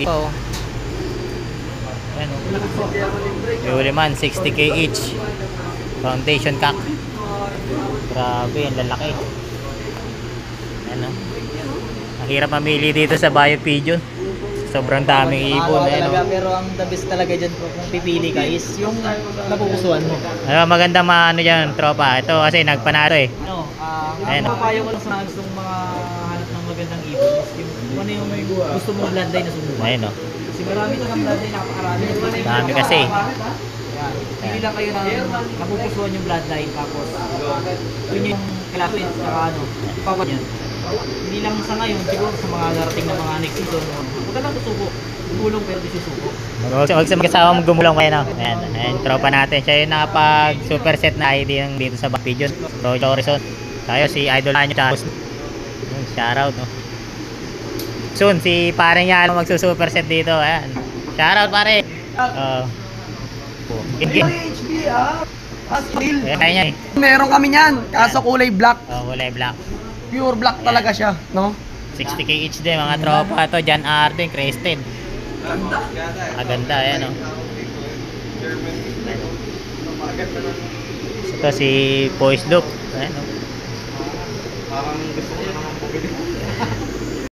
Oh. Ayan o. Uliman, 60k each. Foundation cock. Grabe, ang lalaki. Ayan o. Ang hirap mamili dito sa Bayo Pigeon. Sobrang daming ibon. Ayan o. Pero ang the best talaga dyan kung pipili ka is yung napupusuan mo. Ano, magandang ano dyan, tropa. Ito kasi nagpanalo eh. Ang papayo ko lang sa gustong mga hanap ng magandang ibon is yung ano yung gusto mong bloodline na sumunod. Ayun o. Kasi marami talagang bloodline, napakarami. Dami kasi. Yan. Pili lang kayo ng napupusuan yung bloodline tapos yun yung kalapit saka ano, ipawan yan. Hindi lang sa ngayon, siguro sa mga darating na mga next season, huwag ka lang susuko. Gulong pero di susuko. Huwag sa mag-asawa mong gumulong kayo no. Ayan, ayan, tropa natin. Siya yung nakapag superset na ID ng dito sa Bayo Pigeon. Roy Horizon. Tayo si Idol Anyo Charles. Shoutout no. Soon si pare niya magsusuperset dito. Ayan. Shoutout pare. Kaya niya eh. Meron kami niyan, kaso kulay black. Kulay black. Pure black talaga siya, no? 60k each din mga tropa to. John Arden, Crested. Maganda ayan o. Ito si Poise Loop. Ayan o. Parang gusto ko na naman bumili.